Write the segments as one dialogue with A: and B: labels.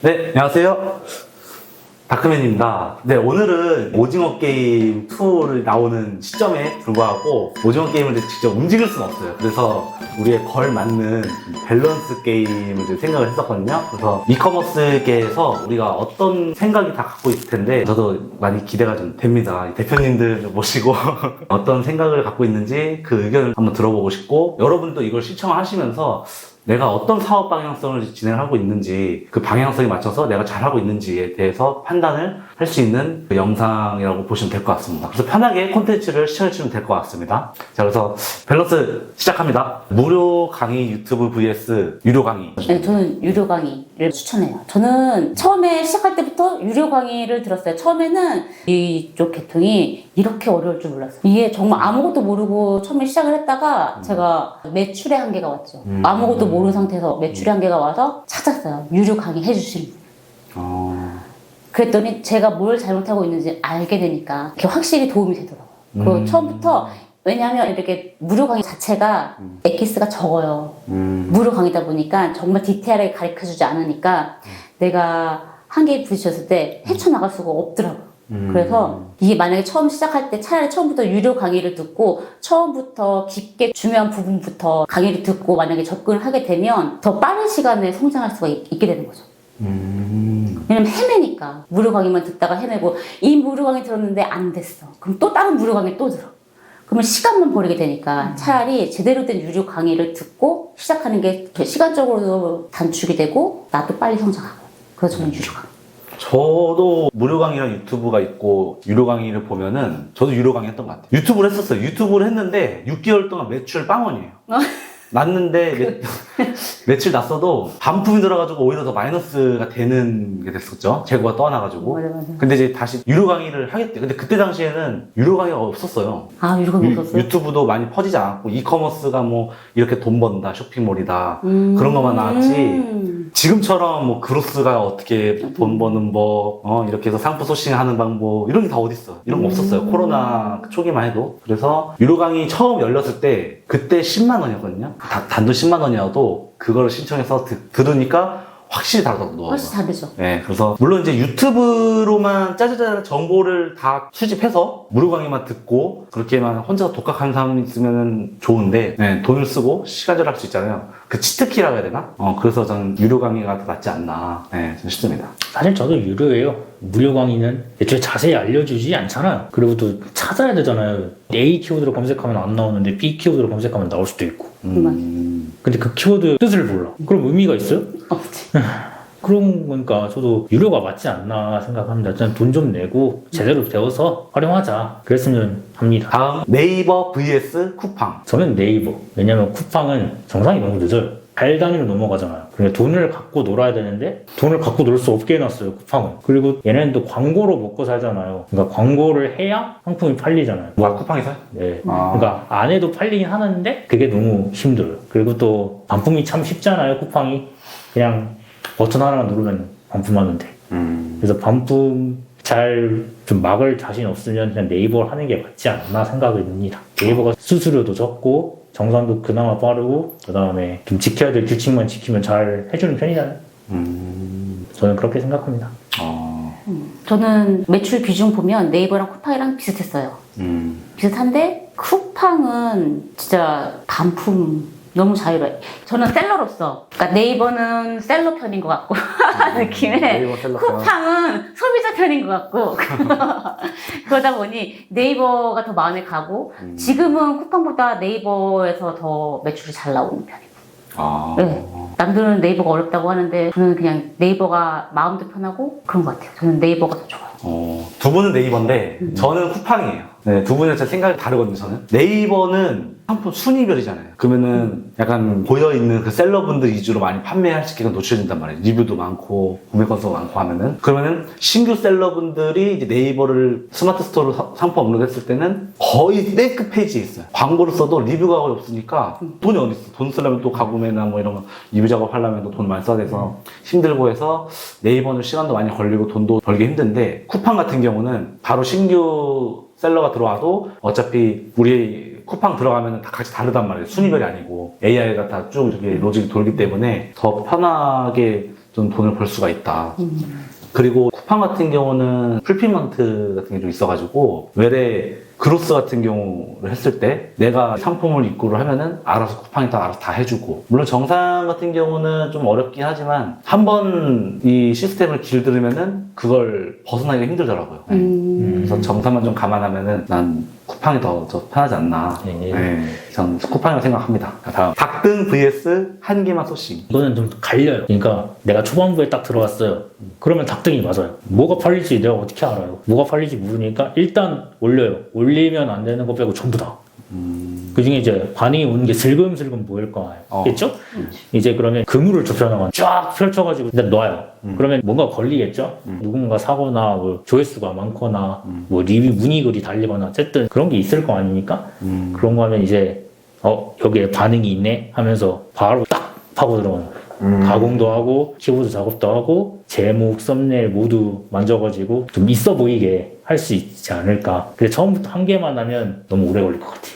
A: 네, 안녕하세요. 다크맨입니다. 네, 오늘은 오징어 게임 2를 나오는 시점에 불구하고 오징어 게임을 직접 움직일 수는 없어요. 그래서 우리의 걸맞는 밸런스 게임을 생각을 했었거든요. 그래서 이커머스계에서 우리가 어떤 생각이 다 갖고 있을 텐데 저도 많이 기대가 좀 됩니다. 대표님들 모시고 어떤 생각을 갖고 있는지 그 의견을 한번 들어보고 싶고, 여러분도 이걸 시청하시면서 내가 어떤 사업 방향성을 진행하고 있는지, 그 방향성에 맞춰서 내가 잘하고 있는지에 대해서 판단을 할 수 있는 그 영상이라고 보시면 될 것 같습니다. 그래서 편하게 콘텐츠를 시청해주시면 될 것 같습니다. 자, 그래서 밸런스 시작합니다. 무료 강의 유튜브 vs 유료 강의.
B: 네, 저는 유료 강의를 추천해요. 저는 처음에 시작할 때부터 유료 강의를 들었어요. 처음에는 이쪽 계통이 이렇게 어려울 줄 몰랐어요. 이게 정말 아무것도 모르고 처음에 시작을 했다가 제가 매출의 한계가 왔죠. 아무것도 모르는 상태에서 매출의 한계가 와서 찾았어요. 유료 강의 해주시는 분. 그랬더니 제가 뭘 잘못하고 있는지 알게 되니까 그게 확실히 도움이 되더라고요. 그리고 처음부터, 왜냐하면 이렇게 무료 강의 자체가 엑기스가 적어요. 무료 강의다 보니까 정말 디테일하게 가르쳐주지 않으니까 내가 한계에 부딪혔을 때 헤쳐나갈 수가 없더라고요. 그래서 이게 만약에 처음 시작할 때 차라리 처음부터 유료 강의를 듣고 처음부터 깊게 중요한 부분부터 강의를 듣고 만약에 접근을 하게 되면 더 빠른 시간에 성장할 수가 있게 되는 거죠. 왜냐면 헤매니까. 무료 강의만 듣다가 헤매고, 이 무료 강의 들었는데 안 됐어. 그럼 또 다른 무료 강의 또 들어. 그러면 시간만 버리게 되니까 차라리 제대로 된 유료 강의를 듣고 시작하는 게 시간적으로도 단축이 되고 나도 빨리 성장하고. 그래서 저는 유료 강의.
A: 저도 무료 강의랑 유튜브가 있고, 유료 강의를 보면은 저도 유료 강의 했던 것 같아요. 유튜브를 했었어요. 유튜브를 했는데 6개월 동안 매출 빵원이에요. 났는데 매출 났어도 반품이 들어가지고 오히려 더 마이너스가 되는 게 됐었죠. 재고가 떠나가지고.
B: 맞아.
A: 근데 이제 다시 유료 강의를 하겠대. 근데 그때 당시에는 유료 강의가 없었어요.
B: 아, 유료 강의 없었어요?
A: 유튜브도 많이 퍼지지 않았고, 이커머스가 뭐 이렇게 돈 번다, 쇼핑몰이다, 그런 것만 나왔지. 지금처럼 뭐 그로스가 어떻게 돈 버는 이렇게 해서 상품 소싱하는 방법, 이런 게 다 어딨어. 이런 거 없었어요. 코로나 초기만 해도. 그래서 유료 강의 처음 열렸을 때 그때 10만 원이었거든요. 단돈 10만 원이어도 그거를 신청해서 들으니까 확실히 다르더라고요.
B: 훨씬 다르죠.
A: 네, 그래서 물론 이제 유튜브로만 짜자자자 정보를 다 수집해서 무료 강의만 듣고 그렇게만 혼자 독학하는 사람이 있으면 좋은데, 네, 돈을 쓰고 시간 절약할 수 있잖아요. 그 치트키라고 해야 되나? 그래서 저는 유료 강의가 더 낫지 않나, 네, 저는 싶습니다.
C: 사실 저도 유료예요. 무료 강의는 애초에 자세히 알려주지 않잖아요. 그리고 또 찾아야 되잖아요. A 키워드로 검색하면 안 나오는데 B 키워드로 검색하면 나올 수도 있고. 근데 그 키워드 뜻을 몰라. 그럼 의미가 있어요?
B: 없지.
C: 그런 거니까 저도 유료가 맞지 않나 생각합니다. 저는 돈 좀 내고 제대로 배워서 활용하자. 그랬으면 합니다.
A: 다음, 네이버 vs 쿠팡.
C: 저는 네이버. 왜냐면 쿠팡은 정상이 너무 늦어요. 달 단위로 넘어가잖아요. 그러니까 돈을 갖고 놀아야 되는데 돈을 갖고 놀 수 없게 해놨어요, 쿠팡은. 그리고 얘네는 또 광고로 먹고 살잖아요. 그러니까 광고를 해야 상품이 팔리잖아요.
A: 뭐야, 쿠팡에서요?
C: 네. 그러니까 안 해도 팔리긴 하는데 그게 너무 힘들어요. 그리고 또 반품이 참 쉽잖아요, 쿠팡이. 그냥 버튼 하나 누르면 반품하면 돼. 그래서 반품 잘 좀 막을 자신 없으면 그냥 네이버를 하는 게 맞지 않나 생각이 듭니다. 네이버가 수수료도 적고 정산도 그나마 빠르고, 그 다음에 좀 지켜야 될 규칙만 지키면 잘 해주는 편이잖아요. 저는 그렇게 생각합니다.
B: 저는 매출 비중 보면 네이버랑 쿠팡이랑 비슷했어요. 비슷한데 쿠팡은 진짜 반품 너무 자유로워요. 저는 셀러로서, 그러니까 네이버는 셀러 편인 것 같고 느낌에
A: 네이버 셀러 편.
B: 쿠팡은 소비자 편인 것 같고 그러다 보니 네이버가 더 마음에 가고, 지금은 쿠팡보다 네이버에서 더 매출이 잘 나오는 편이고. 네. 남들은 네이버가 어렵다고 하는데 저는 그냥 네이버가 마음도 편하고 그런 것 같아요. 저는 네이버가 더 좋아요.
A: 두 분은 네이버인데 저는 쿠팡이에요. 네, 두 분은 제 생각이 다르거든요. 저는 네이버는 상품 순위별이잖아요. 그러면은 약간 고여있는 그 셀러분들 위주로 많이 판매할 수 있게 노출된단 말이에요. 리뷰도 많고 구매 건수가 많고 하면은, 그러면은 신규 셀러분들이 이제 네이버를 스마트 스토어로 상품 업로드했을 때는 거의 맨 끝 페이지에 있어요. 광고를 써도 리뷰가 거의 없으니까 돈이 어디 있어. 돈 쓰려면 또 가구매나 뭐 이런 거 리뷰 작업하려면 또 돈 많이 써야 돼서 힘들고 해서 네이버는 시간도 많이 걸리고 돈도 벌기 힘든데, 쿠팡 같은 경우는 바로 신규 셀러가 들어와도 어차피 우리 쿠팡 들어가면 다 같이 다르단 말이에요. 순위별이 아니고 AI가 다 쭉 이렇게 로직이 돌기 때문에 더 편하게 좀 돈을 벌 수가 있다. 그리고 쿠팡 같은 경우는 풀피먼트 같은 게 좀 있어가지고 외래 그로스 같은 경우를 했을 때 내가 상품을 입고를 하면은 알아서 쿠팡이 알아서 다 해주고, 물론 정상 같은 경우는 좀 어렵긴 하지만 한 번 이 시스템을 길들이면은 그걸 벗어나기가 힘들더라고요. 그래서 정상만 좀 감안하면은 난 쿠팡이 더 편하지 않나.
C: 네.
A: 전 쿠팡이라고 생각합니다. 다음 닭등 vs 한 개만 소싱.
C: 이거는 좀 갈려요. 그러니까 내가 초반부에 딱 들어왔어요. 그러면 닭등이 맞아요. 뭐가 팔릴지 내가 어떻게 알아요? 뭐가 팔릴지 모르니까 일단 올려요. 올리면 안 되는 거 빼고 전부 다. 그 중에 이제 반응이 오는 게 슬금슬금 보일 거 알겠죠? 이제 그러면 그물을 좁혀나가 쫙 펼쳐가지고 일단 놔요. 그러면 뭔가 걸리겠죠? 누군가 사거나 뭐 조회수가 많거나 뭐 리뷰 문의글이 달리거나 어쨌든 그런 게 있을 거 아닙니까? 그런 거 하면 이제 여기에 반응이 있네 하면서 바로 딱 파고 들어가요. 가공도 하고 키보드 작업도 하고 제목, 썸네일 모두 만져가지고 좀 있어 보이게 할 수 있지 않을까. 근데 처음부터 한 개만 하면 너무 오래 걸릴 것 같아요.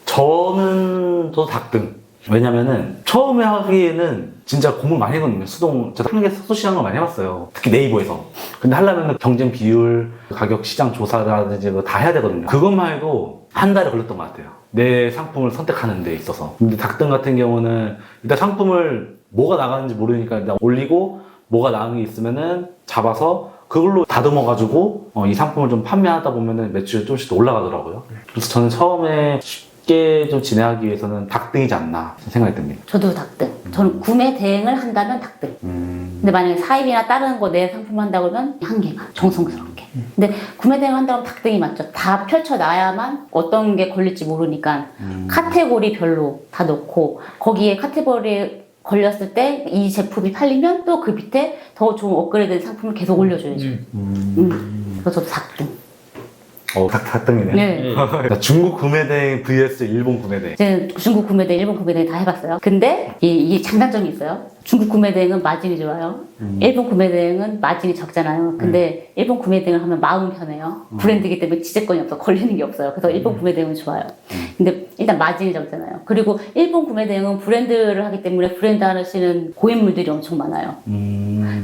A: 저는 또 닭등. 왜냐면은 처음에 하기에는 진짜 공부 많이 했거든요. 수동, 저도 한개 소시한 거 많이 해봤어요. 특히 네이버에서. 근데 하려면 경쟁 비율, 가격 시장 조사라든지 다 해야 되거든요. 그것만 해도 한 달에 걸렸던 것 같아요. 내 상품을 선택하는 데 있어서. 근데 닭등 같은 경우는 일단 상품을 뭐가 나가는지 모르니까 일단 올리고 뭐가 나가는 게 있으면은 잡아서 그걸로 다듬어가지고 이 상품을 좀 판매하다 보면은 매출이 조금씩 더 올라가더라고요. 그래서 저는 처음에 쉽게 좀 진행하기 위해서는 닭등이지 않나 생각이 듭니다.
B: 저도 닭등. 저는 구매 대행을 한다면 닭등. 근데 만약에 사입이나 다른 거 내 상품 한다 그러면 한 개가 정성스럽게. 근데 구매 대행 한다면 닭등이 맞죠. 다 펼쳐놔야만 어떤 게 걸릴지 모르니까 카테고리별로 다 넣고 거기에 카테고리에 걸렸을 때 이 제품이 팔리면 또 그 밑에 더 좋은 업그레이드 상품을 계속 올려줘야죠. 그래서 저도 닭등.
A: 닭등이네.
B: 네.
A: 그러니까 중국 구매대행 vs 일본 구매대행.
B: 저는 중국 구매대행, 일본 구매대행 다 해봤어요. 근데 이게 장단점이 있어요. 중국 구매대행은 마진이 좋아요. 일본 구매대행은 마진이 적잖아요. 근데 일본 구매대행을 하면 마음 편해요. 브랜드이기 때문에 지재권이 없어. 걸리는 게 없어요. 그래서 일본 구매대행은 좋아요. 근데 일단 마진이 적잖아요. 그리고 일본 구매대행은 브랜드를 하기 때문에 브랜드 하시는 고인물들이 엄청 많아요.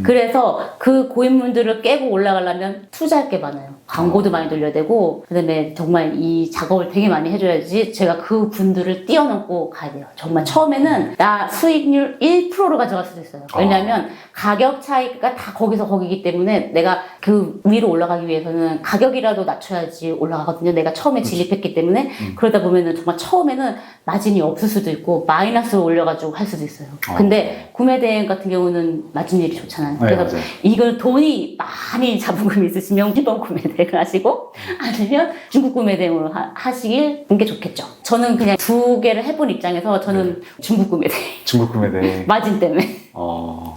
B: 그래서 그 고인물들을 깨고 올라가려면 투자할 게 많아요. 광고도 많이 돌려야 되고, 그 다음에 정말 이 작업을 되게 많이 해줘야지 제가 그 분들을 뛰어넘고 가야 돼요. 정말 처음에는 나 수익률 1%로 가져갈 수도 있어요. 왜냐하면 가격 차이가 다 거기서 거기기 때문에 내가 그 위로 올라가기 위해서는 가격이라도 낮춰야지 올라가거든요. 내가 처음에 진입했기 때문에. 그러다 보면은 정말 처음에는 마진이 없을 수도 있고 마이너스로 올려가지고 할 수도 있어요. 근데 구매대행 같은 경우는 마진율이 좋잖아요. 그래서
A: 맞아요.
B: 이걸 돈이 많이 자본금이 있으시면 일본 구매대행을 하시고 아니면 중국 구매대행으로 하시길 게 좋겠죠. 저는 그냥 두 개를 해본 입장에서 저는 중국 구매대행.
A: 중국 구매대행.
B: 마진 때문에.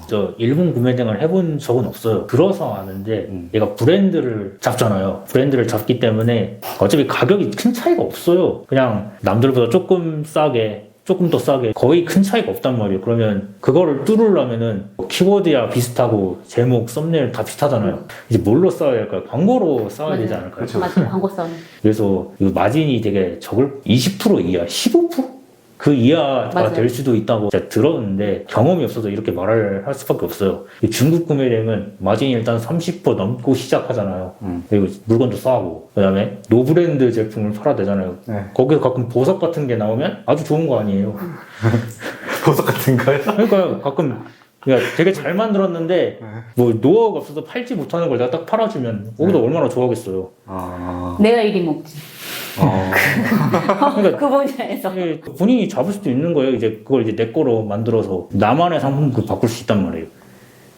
C: 저 일본 구매대행을 해본 적은 없어요. 들어서 아는데 얘가 브랜드를 잡잖아요. 브랜드를 잡기 때문에 어차피 가격이 큰 차이가 없어요. 그냥 남들보다 조금 싸게, 조금 더 싸게, 거의 큰 차이가 없단 말이에요. 그러면 그거를 뚫으려면은 키워드야 비슷하고 제목, 썸네일 다 비슷하잖아요. 이제 뭘로 싸워야 할까요? 광고로 싸워야 되지 않을까요?
B: 맞아요. 광고 싸움.
C: 그래서 이 마진이 되게 적을 20% 이하, 15%? 그 이하가
B: 맞아요.
C: 될 수도 있다고 제가 들었는데 경험이 없어서 이렇게 말을 할 수밖에 없어요. 이 중국 구매량은 마진이 일단 30% 넘고 시작하잖아요. 그리고 물건도 싸고 그다음에 노브랜드 제품을 팔아야 되잖아요.
A: 네.
C: 거기서 가끔 보석 같은 게 나오면 아주 좋은 거 아니에요.
A: 보석 같은 거요?
C: 그러니까 가끔 그러니까 되게 잘 만들었는데 뭐 노하우가 없어서 팔지 못하는 걸 내가 딱 팔아주면 거기도 얼마나 좋아하겠어요.
B: 내가 이리 먹지.
C: 그러니까
B: 그 분야에서.
C: 이게 본인이 잡을 수도 있는 거예요. 이제 그걸 이제 내 거로 만들어서 나만의 상품을 바꿀 수 있단 말이에요.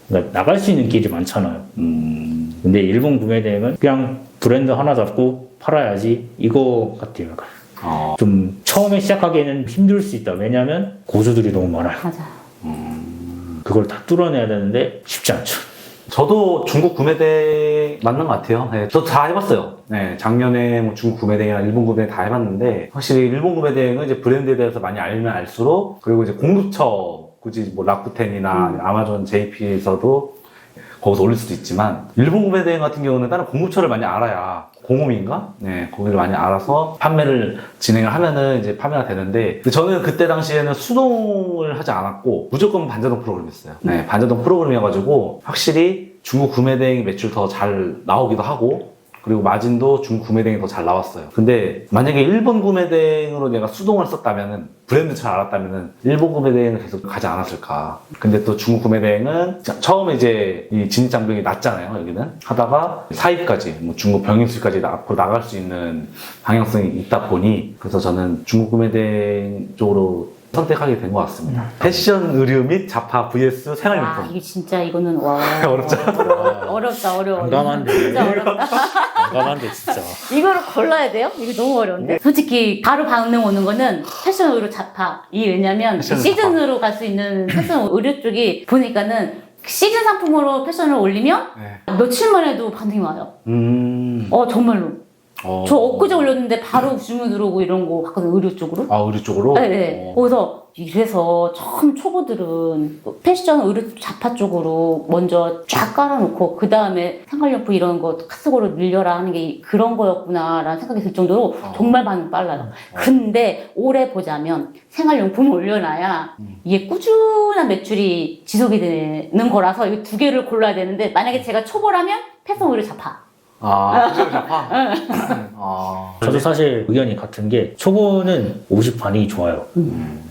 C: 그러니까 나갈 수 있는 길이 많잖아요. 근데 일본 구매 대행은 그냥 브랜드 하나 잡고 팔아야지 이거 같아요. 약간. 좀 처음에 시작하기에는 힘들 수 있다. 왜냐하면 고수들이 너무 많아요.
B: 맞아요.
C: 그걸 다 뚫어내야 되는데 쉽지 않죠.
A: 저도 중국 구매대행 맞는 것 같아요. 네, 저도 다 해봤어요. 네, 작년에 뭐 중국 구매대행이나 일본 구매대행 다 해봤는데, 확실히 일본 구매대행은 이제 브랜드에 대해서 많이 알면 알수록, 그리고 이제 공급처, 굳이 뭐 라쿠텐이나 아마존 JP에서도 거기서 올릴 수도 있지만 일본 구매 대행 같은 경우는 다른 공급처를 많이 알아야 공홈인가? 네, 거기를 많이 알아서 판매를 진행을 하면은 이제 판매가 되는데 저는 그때 당시에는 수동을 하지 않았고 무조건 반자동 프로그램이었어요. 네, 반자동 프로그램이어가지고 확실히 중국 구매 대행 매출 더 잘 나오기도 하고 그리고 마진도 중국 구매 대행이 더 잘 나왔어요. 근데 만약에 일본 구매 대행으로 내가 수동을 썼다면은 브랜드 잘 알았다면은 일본 구매 대행을 계속 가지 않았을까. 근데 또 중국 구매 대행은 처음에 이제 이 진입장벽이 낮잖아요. 여기는 하다가 사입까지 뭐 중국 병행수까지 앞으로 나갈 수 있는 방향성이 있다 보니 그래서 저는 중국 구매 대행 쪽으로 선택하게 된 것 같습니다. 패션 의류 및 자파 vs
B: 와,
A: 생활용품.
B: 이게 진짜 이거는 와.
A: 어렵죠?
B: 어렵다, 어려워.
C: 난감한데.
B: 진짜 어렵다.
C: 난감한데 진짜.
B: 이거를 골라야 돼요? 이거 너무 어려운데? 솔직히 바로 반응 오는 거는 패션 의류 자파. 이 왜냐면
A: 패션
B: 시즌으로 갈 수 있는 패션 의류 쪽이 보니까는 시즌 상품으로 패션을 올리면
A: 네.
B: 며칠만 해도 반응이 와요. 정말로.
A: 어.
B: 저 엊그제 올렸는데 바로 주문 들어오고 이런 거 봤거든요, 의류 쪽으로.
A: 아, 의류 쪽으로?
B: 네. 그래서 이래서 처음 초보들은 패션 의류 자파 쪽으로 먼저 쫙 깔아놓고 그 다음에 생활용품 이런 거 카스고로 늘려라 하는 게 그런 거였구나라는 생각이 들 정도로 정말 반응 빨라요. 근데 올해 보자면 생활용품을 올려놔야 이게 꾸준한 매출이 지속이 되는 거라서 이 두 개를 골라야 되는데 만약에 제가 초보라면 패션 의류 자파.
A: 아, 의류 자파? 아.
C: 저도 사실 의견이 같은 게 초보는 옷이 반응이 좋아요.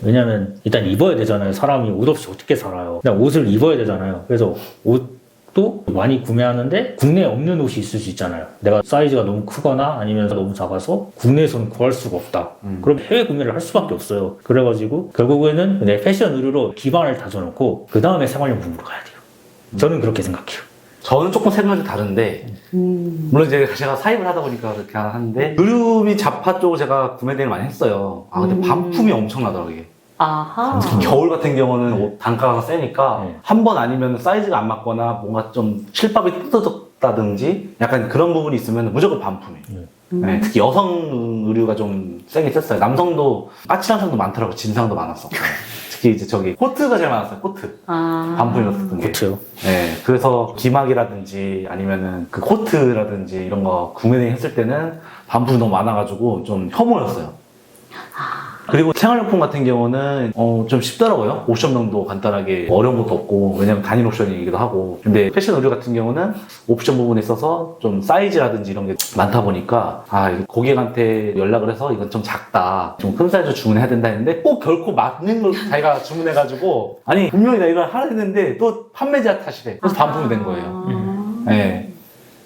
C: 왜냐면 일단 입어야 되잖아요. 사람이 옷 없이 어떻게 살아요. 그냥 옷을 입어야 되잖아요. 그래서 옷도 많이 구매하는데 국내에 없는 옷이 있을 수 있잖아요. 내가 사이즈가 너무 크거나 아니면 너무 작아서 국내에서는 구할 수가 없다. 그럼 해외 구매를 할 수밖에 없어요. 그래가지고 결국에는 내 패션 의류로 기반을 다져놓고 그 다음에 생활용품으로 가야 돼요. 저는 그렇게 생각해요.
A: 저는 조금 생각이 다른데, 물론 이제 제가 사입을 하다 보니까 그렇게 하는데, 의류 및 자파 쪽을 제가 구매 대행을 많이 했어요. 아, 근데 반품이 엄청나더라고요, 이게.
B: 아하.
A: 특히 겨울 같은 경우는 옷 단가가 세니까,
C: 네.
A: 한 번 아니면 사이즈가 안 맞거나 뭔가 좀 실밥이 뜯어졌다든지, 약간 그런 부분이 있으면 무조건 반품이에요. 네, 특히 여성 의류가 좀 세게 셌어요. 남성도 까칠한 상도 많더라고요. 진상도 많았었고. 특히 이제 저기 코트가 제일 많았어요. 코트. 반품이었던 게.
C: 그렇죠.
A: 네, 그래서 기막이라든지 아니면은 그 코트라든지 이런 거 구매 했을 때는 반품이 너무 많아가지고 좀 혐오였어요. 그리고 생활용품 같은 경우는 좀 쉽더라고요. 옵션명도 간단하게 어려운 것도 없고 왜냐면 단일 옵션이기도 하고 근데 패션 의류 같은 경우는 옵션 부분에 있어서 좀 사이즈라든지 이런 게 많다 보니까 이거 고객한테 연락을 해서 이건 좀 작다 좀 큰 사이즈 주문해야 된다 했는데 꼭 결코 맞는 걸 자기가 주문해가지고 아니 분명히 나 이걸 하라 했는데 또 판매자 탓이래. 그래서 반품이 된 거예요. 네.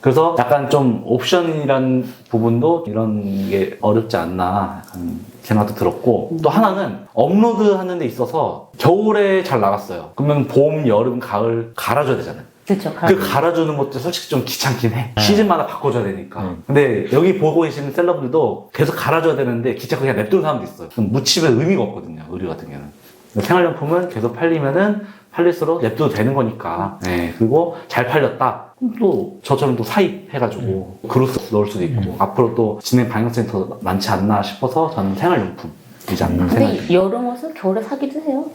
A: 그래서 약간 좀 옵션이란 부분도 이런 게 어렵지 않나 약간 생각도 들었고 또 하나는 업로드 하는 데 있어서 겨울에 잘 나갔어요. 그러면 봄, 여름, 가을 갈아줘야 되잖아요.
B: 그렇죠.
A: 그 갈아주는 것도 솔직히 좀 귀찮긴 해. 시즌마다 바꿔줘야 되니까. 근데 여기 보고 계시는 셀러분들도 계속 갈아줘야 되는데 귀찮고 그냥 냅두는 사람도 있어요. 그럼 묻히면 의미가 없거든요. 의류 같은 경우는. 생활용품은 계속 팔리면은 팔릴수록 냅둬도 되는 거니까. 네, 그리고 잘 팔렸다. 그럼 또 저처럼 또 사입해가지고 그로스 넣을 수도 있고 앞으로 또 진행 방향성이 더 많지 않나 싶어서 저는 생활용품이지 않나 생각해요.
B: 근데 여름 옷을 겨울에 사기도 해요.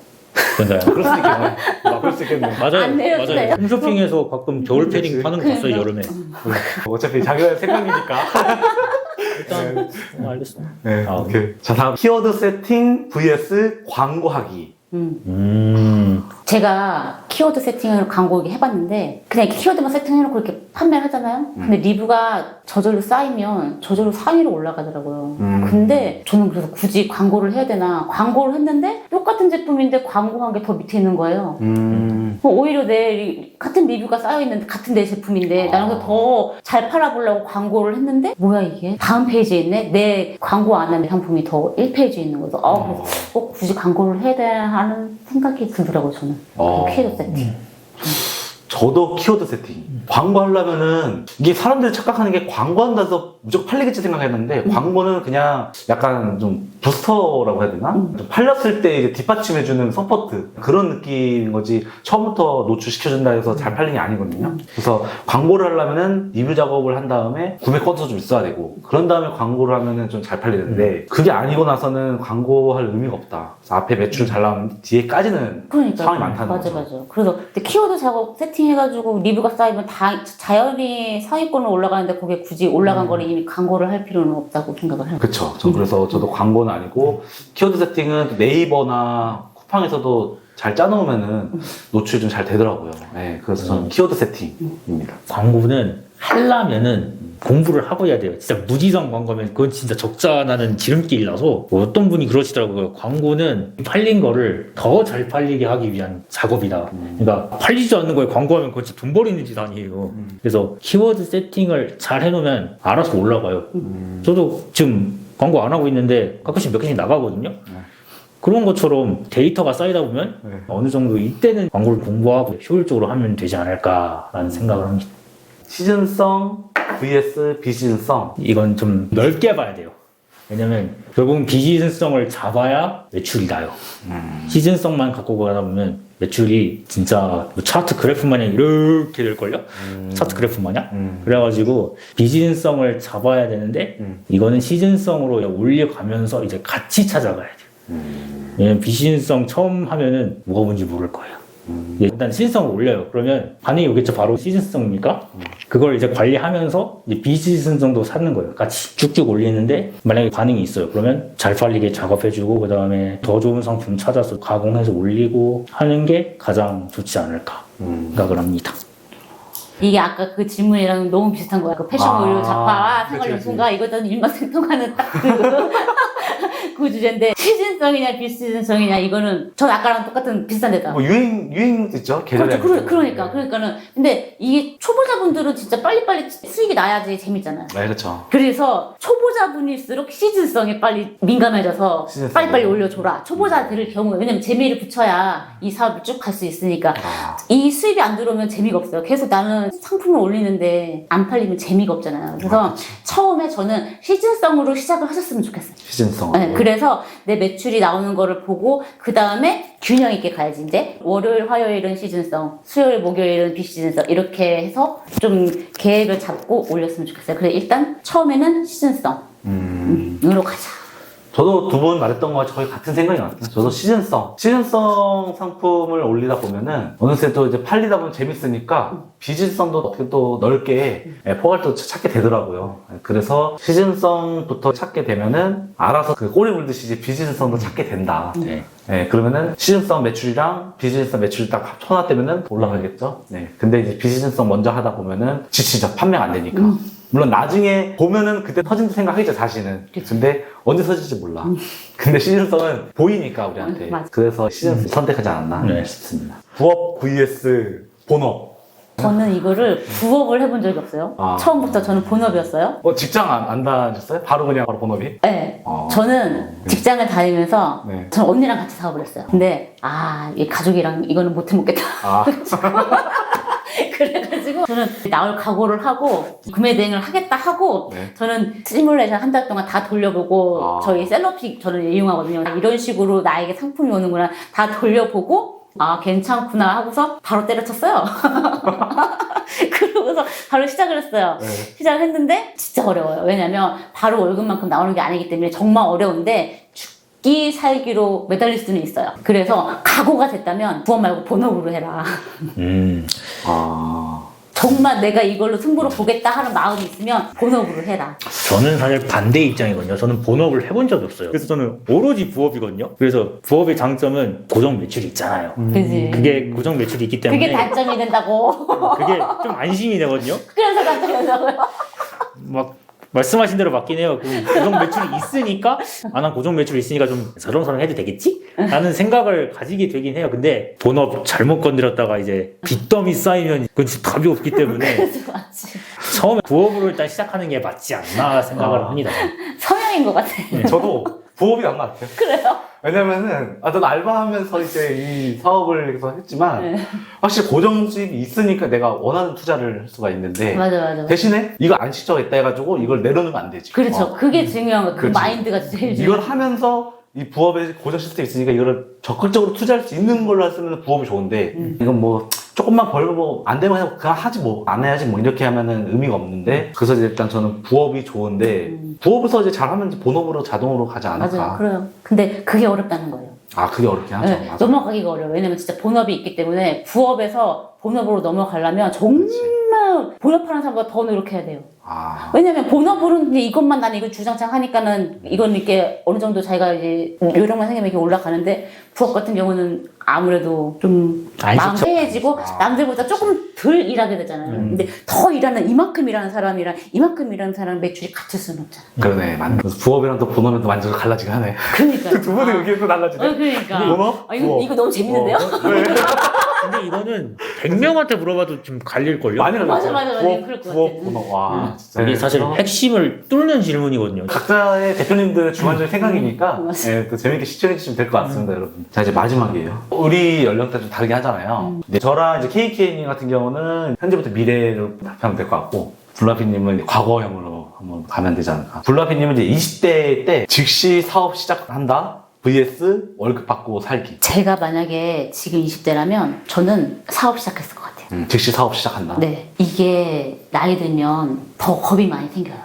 C: 맞아요.
A: 그럴 수도 있겠네. 그럴 수 있겠네.
C: 맞아요.
B: 안 내려주네요.
C: 맞아요. 홈쇼핑에서 가끔 겨울 패딩
A: 그치.
C: 파는 거 봤어요, 여름에.
A: 어차피 자기의 생각이니까.
C: 일단 알겠습니다.
A: 네, 오케이. 자, 다음 키워드 세팅 vs 광고하기.
B: 제가 키워드 세팅을 광고 해봤는데 그냥 이렇게 키워드만 세팅해놓고 이렇게 판매를 하잖아요. 근데 리뷰가 저절로 쌓이면 저절로 상위로 올라가더라고요. 근데 저는 그래서 굳이 광고를 해야 되나 광고를 했는데 똑같은 제품인데 광고한 게 더 밑에 있는 거예요. 오히려 내 같은 리뷰가 쌓여있는데 같은 내 제품인데 나는 더 잘 팔아보려고 광고를 했는데 뭐야 이게 다음 페이지에 있네. 내 광고 안 한 상품이 더 1페이지에 있는 거죠. 그래서 꼭 굳이 광고를 해야 되나 하는 생각이 들더라고요. 저는 키워드 세팅.
A: 저도 키워드 세팅. 광고하려면은 이게 사람들이 착각하는 게 광고한다서 무조건 팔리겠지 생각했는데 광고는 그냥 약간 좀 부스터라고 해야 되나? 좀 팔렸을 때 이제 뒷받침해주는 서포트 그런 느낌인 거지 처음부터 노출시켜준다 해서 잘 팔린 게 아니거든요. 그래서 광고를 하려면은 리뷰 작업을 한 다음에 구매 건수가 좀 있어야 되고 그런 다음에 광고를 하면은 좀 잘 팔리는데 그게 아니고 나서는 광고할 의미가 없다. 그래서 앞에 매출 잘 나오면 뒤에까지는
B: 그러니까
A: 상황이 많다는
B: 맞아
A: 거죠.
B: 맞아. 그래서 근데 키워드 작업 세팅해가지고 리뷰가 쌓이면 다 자연히 상위권으로 올라가는데 거기에 굳이 올라간 거를 이미 광고를 할 필요는 없다고 생각을 해요.
A: 그쵸. 그래서 저도 광고는 아니고 키워드 세팅은 네이버나 쿠팡에서도 잘 짜놓으면은 노출이 좀 잘 되더라고요. 네, 그래서 저는 키워드 세팅입니다.
C: 광고는 하려면은 공부를 하고 해야 돼요. 진짜 무지성 광고면 그건 진짜 적자 나는 지름길이라서 어떤 분이 그러시더라고요. 광고는 팔린 거를 더 잘 팔리게 하기 위한 작업이다. 그러니까 팔리지 않는 거에 광고하면 그건 진짜 돈 버리는 짓 아니에요. 그래서 키워드 세팅을 잘 해놓으면 알아서 올라가요. 저도 지금 광고 안 하고 있는데 가끔씩 몇 개씩 나가거든요. 그런 것처럼 데이터가 쌓이다 보면 어느 정도 이때는 광고를 공부하고 효율적으로 하면 되지 않을까라는 생각을 합니다.
A: 시즌성 vs 비시즌성.
C: 이건 좀 넓게 봐야 돼요. 왜냐면 결국은 비시즌성을 잡아야 매출이 나요. 시즌성만 갖고 가다 보면 매출이 진짜 뭐 차트 그래프 마냥 이렇게 될걸요? 차트 그래프 마냥? 그래가지고 비시즌성을 잡아야 되는데 이거는 시즌성으로 올려가면서 이제 같이 찾아가야 돼요. 왜냐면 비시즌성 처음 하면은 뭐가 뭔지 모를 거예요. 일단 시즌성을 올려요. 그러면 반응이 오겠죠. 바로 시즌성입니까? 그걸 이제 관리하면서 이제 비시즌성도 사는 거예요. 같이 쭉쭉 올리는데 만약에 반응이 있어요. 그러면 잘 팔리게 작업해주고 그 다음에 더 좋은 상품 찾아서 가공해서 올리고 하는 게 가장 좋지 않을까 생각을 합니다.
B: 이게 아까 그 질문이랑 너무 비슷한 거야. 그 패션 의류 잡화 생활용품과 이것은 일맥상통하는 딱 그 주제인데 시즌성이냐 비시즌성이냐 이거는 전 아까랑 똑같은 비슷한 데다.
A: 뭐 유행도 있죠. 계절에.
B: 그렇죠. 그러니까는 근데 이게 초보자분들은 진짜 빨리빨리 수익이 나야지 재밌잖아요.
A: 네, 그렇죠.
B: 그래서 초보자분일수록 시즌성에 빨리 민감해져서
A: 시즌성.
B: 빨리빨리 올려줘라. 초보자 될 경우에 왜냐면 재미를 붙여야 이 사업을 쭉 갈 수 있으니까 이 수입이 안 들어오면 재미가 없어요. 계속 나는 상품을 올리는데 안 팔리면 재미가 없잖아요. 그래서 처음에 저는 시즌성으로 시작을 하셨으면 좋겠어요.
A: 시즌성.
B: 네, 그래서 내 매출이 나오는 거를 보고 그 다음에 균형 있게 가야지. 이제 월요일, 화요일은 시즌성, 수요일, 목요일은 비시즌성 이렇게 해서 좀 계획을 잡고 올렸으면 좋겠어요. 그래서 일단 처음에는 시즌성으로 가자.
A: 저도 두 분 말했던 거와 거의 같은 생각이 나왔어요. 저도 시즌성 상품을 올리다 보면은 어느새 또 이제 팔리다 보면 재밌으니까 비시즌성도 어떻게 또 넓게 포괄도 찾게 되더라고요. 그래서 시즌성부터 찾게 되면은 알아서 그 꼬리 물듯이 이제 비시즌성도 찾게 된다. 네, 그러면은 시즌성 매출이랑 비시즌성 매출이 딱 합쳐놨다면은 올라가겠죠. 네, 근데 이제 비시즌성 먼저 하다 보면은 지치죠. 판매가 안 되니까. 물론 나중에 보면은 그때 터진다 생각하겠죠, 자신은. 근데 언제 터질지 몰라. 근데 시즌성은 보이니까 우리한테.
B: 맞아.
A: 그래서 시즌성 선택하지 않았나 싶습니다. 부업 vs 본업.
B: 저는 이거를 부업을 해본 적이 없어요. 처음부터 저는 본업이었어요.
A: 직장 안 다녔어요? 바로 본업이?
B: 네. 저는 직장을 다니면서
A: 네.
B: 저는 언니랑 같이 사업을 했어요. 근데 이 가족이랑 이거는 못 해먹겠다. 그래가지고 저는 나올 각오를 하고 구매 대행을 하겠다 하고 저는 시뮬레이션 한 달 동안 다 돌려보고 저희 셀러픽 저는 이용하거든요. 이런 식으로 나에게 상품이 오는구나 다 돌려보고 괜찮구나 하고서 바로 때려쳤어요. 그러고서 바로 시작을 했어요. 시작을 했는데 진짜 어려워요. 왜냐면 바로 월급만큼 나오는 게 아니기 때문에 정말 어려운데 죽기 살기로 매달릴 수는 있어요. 그래서 각오가 됐다면 부업 말고 본업으로 해라. 정말 내가 이걸로 승부를 보겠다 하는 마음이 있으면 본업으로 해라.
C: 저는 사실 반대 입장이거든요. 저는 본업을 해본 적이 없어요. 그래서 저는 오로지 부업이거든요. 그래서 부업의 장점은 고정 매출이 있잖아요.
B: 그지?
C: 그게 고정 매출이 있기 때문에
B: 그게 단점이 된다고.
C: 그게 좀 안심이 되거든요.
B: 그래서 단점이 된다고요.
C: 막 말씀하신 대로 맞긴 해요. 그 고정 매출이 있으니까 난 고정 매출이 있으니까 좀 서렁서렁 해도 되겠지? 라는 생각을 가지게 되긴 해요. 근데 본업 잘못 건드렸다가 이제 빚더미 쌓이면 그건 진짜 답이 없기 때문에
B: 그래서 맞지.
C: 처음에 부업으로 일단 시작하는 게 맞지 않나 생각을 합니다.
B: 성향인 것 같아.
A: 저도 부업이 난 것 같아요.
B: 그래요?
A: 왜냐면은, 저는 알바하면서 이제 이 사업을 해서 했지만,
B: 네.
A: 확실히 고정 수입이 있으니까 내가 원하는 투자를 할 수가 있는데,
B: 맞아.
A: 대신에 이거 안 시켜겠다 해가지고 이걸 내려놓으면 안 되지.
B: 그렇죠. 그게 중요한 거. 그
A: 그렇지.
B: 마인드가 제일
A: 이걸
B: 중요해.
A: 하면서 이 부업에 고정 시스템이 있으니까 이거를 적극적으로 투자할 수 있는 걸로 했으면 부업이 좋은데, 이건 뭐, 조금만 벌고 뭐 안 되면 그냥 하지 뭐 안 해야지 뭐 이렇게 하면은 의미가 없는데 그래서 이제 일단 저는 부업이 좋은데 부업에서 이제 잘하면 이제 본업으로 자동으로 가지 않을까.
B: 맞아요. 그래요. 근데 그게 어렵다는 거예요.
A: 아 그게 어렵긴 하죠.
B: 네,
A: 맞아.
B: 넘어가기가 어려워요. 왜냐면 진짜 본업이 있기 때문에 부업에서 본업으로 넘어가려면 정말 본업하는 사람보다 더 노력해야 돼요.
A: 아
B: 왜냐면 본업으로는 이제 이것만 나는 이걸 주장창 하니까는 이건 이렇게 어느 정도 자기가 이제 요령만 생기면 이렇게 올라가는데 부업 같은 경우는 아무래도 좀
C: 안
B: 마음
C: 쉽죠.
B: 해해지고 남들보다 조금 덜 일하게 되잖아요. 근데 더 일하는 이만큼 일하는 사람이랑 이만큼 일하는 사람 매출이 같을 수는 없잖아요.
A: 그러네 맞네. 그래서 부업이랑 또 본업은 또 완전 갈라지긴 하네.
B: 그러니까.
A: 두 분의 의견이 또 달라지네.
B: 그러니까.
A: 본업?
B: 이거,
A: 부업.
B: 이거 너무 재밌는데요?
A: 왜?
C: 근데 이거는 100명한테 물어봐도 좀 갈릴걸요?
A: 많이 갈라져.
B: 맞아.
A: 부업,
B: 그럴 것
A: 부업,
B: 같아.
A: 본업. 와 진짜.
C: 이게 사실
A: 그래서
C: 핵심을 뚫는 질문이거든요.
A: 각자의 대표님들의 주관적인 생각이니까
B: 맞아.
A: 예, 또 재밌게 시청해 주시면 될 것 같습니다, 여러분. 자, 이제 마지막이에요. 우리 연령대 좀 다르게 하잖아요. 근데 저랑 이제 KK님 같은 경우는 현재부터 미래로 답하면 될 것 같고, 블라피님은 과거형으로 한번 가면 되지 않을까. 블라피님은 이제 20대 때 즉시 사업 시작한다? vs 월급 받고 살기.
B: 제가 만약에 지금 20대라면 저는 사업 시작했을 것 같아요.
A: 즉시 사업 시작한다?
B: 네. 이게 나이 들면 더 겁이 많이 생겨요.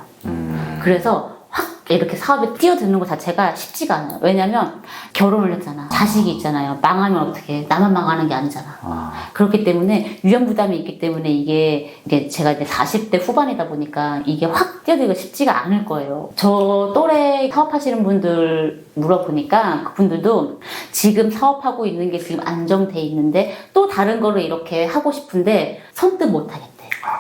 B: 그래서 확 이렇게 사업에 뛰어드는 것 자체가 쉽지가 않아요. 왜냐면 결혼을 했잖아. 자식이 있잖아요. 망하면 어떡해. 나만 망하는 게 아니잖아.
A: 아,
B: 그렇기 때문에 위험 부담이 있기 때문에 이게 제가 이제 40대 후반이다 보니까 이게 확 뛰어들기가 쉽지가 않을 거예요. 저 또래 사업하시는 분들 물어보니까 그분들도 지금 사업하고 있는 게 지금 안정돼 있는데 또 다른 거를 이렇게 하고 싶은데 선뜻 못 하겠대.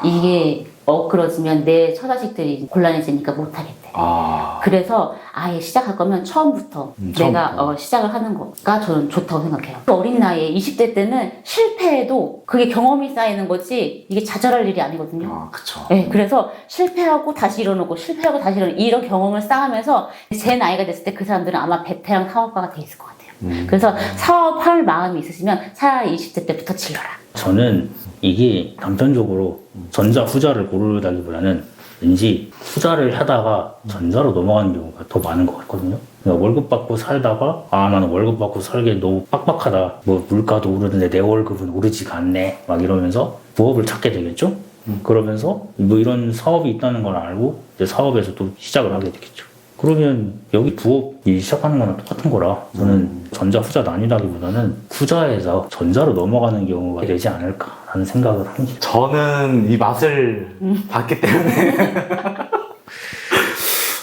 B: 이게 엇그러지면 내 처자식들이 곤란해지니까 못 하겠대.
A: 아.
B: 그래서 아예 시작할 거면 처음부터 내가
A: 처음부터.
B: 시작을 하는 거가 저는 좋다고 생각해요. 어린 나이에 20대 때는 실패해도 그게 경험이 쌓이는 거지 이게 자잘할 일이 아니거든요.
A: 아, 그쵸.
B: 네, 그래서 실패하고 다시 일어나고 실패하고 다시 일어나고 이런 경험을 쌓으면서 제 나이가 됐을 때 그 사람들은 아마 베테랑 사업가가 돼 있을 것 같아요. 그래서 사업할 마음이 있으시면 차라리 20대 때부터 질러라.
C: 저는 이게 단편적으로 전자 후자를 고르다기보다는 왠지 후자를 하다가 전자로 넘어가는 경우가 더 많은 것 같거든요. 그러니까 월급 받고 살다가 나는 월급 받고 살기에 너무 빡빡하다. 뭐 물가도 오르는데 내 월급은 오르지가 않네. 막 이러면서 부업을 찾게 되겠죠. 그러면서 뭐 이런 사업이 있다는 걸 알고 이제 사업에서 또 시작을 하게 되겠죠. 그러면 여기 부업이 시작하는 거랑 똑같은 거라 저는 전자 후자 나뉘다기보다는 후자에서 전자로 넘어가는 경우가 되지 않을까라는 생각을 합니다.
A: 저는 이 맛을 봤기 때문에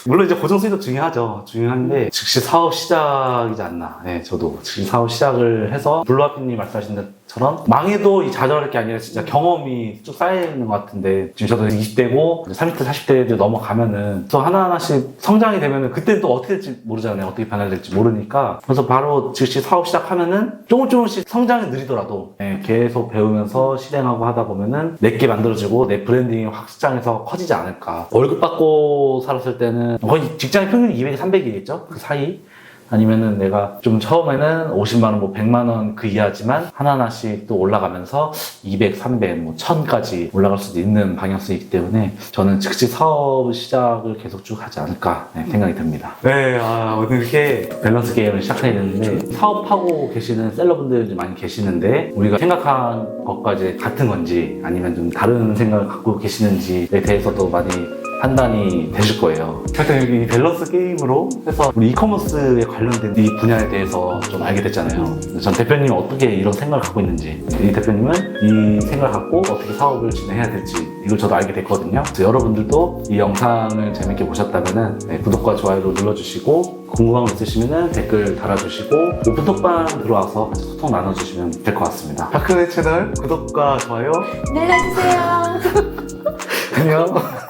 A: 물론 이제 고정 수익도 중요한데 즉시 사업 시작이지 않나. 네, 저도 즉시 사업 시작을 해서 블루아피님 말씀하신 것처럼 망해도 이 좌절할 게 아니라 진짜 경험이 쭉 쌓이는 것 같은데 지금 저도 20대고 30대 40대도 넘어가면은 또 하나하나씩 성장이 되면은 그때는 또 어떻게 될지 모르잖아요. 어떻게 변화될지 모르니까 그래서 바로 즉시 사업 시작하면은 조금씩 성장이 느리더라도 네, 계속 배우면서 실행하고 하다 보면은 내게 만들어지고 내 브랜딩이 확장해서 커지지 않을까. 월급 받고 살았을 때는 거의 직장의 평균이 200, 300이겠죠? 그 사이. 아니면은 내가 좀 처음에는 50만원, 뭐 100만원 그 이하지만 하나하나씩 또 올라가면서 200, 300, 뭐 1000까지 올라갈 수도 있는 방향성이기 때문에 저는 즉시 사업 시작을 계속 쭉 하지 않을까 생각이 듭니다. 네, 오늘 이렇게 밸런스 게임을 시작하게 됐는데 사업하고 계시는 셀러분들이 많이 계시는데 우리가 생각한 것까지 같은 건지 아니면 좀 다른 생각을 갖고 계시는지에 대해서도 많이 판단이 되실 거예요. 하여튼 여기 밸런스 게임으로 해서 우리 이커머스에 관련된 이 분야에 대해서 좀 알게 됐잖아요. 전 대표님이 어떻게 이런 생각을 갖고 있는지, 이 대표님은 이 생각을 갖고 어떻게 사업을 진행해야 될지 이걸 저도 알게 됐거든요. 그래서 여러분들도 이 영상을 재밌게 보셨다면 구독과 좋아요로 눌러주시고 궁금한 거 있으시면 댓글 달아주시고 오픈톡방 들어와서 같이 소통 나눠주시면 될 것 같습니다. 박근혜 채널 구독과 좋아요
B: 눌러주세요.
A: 안녕.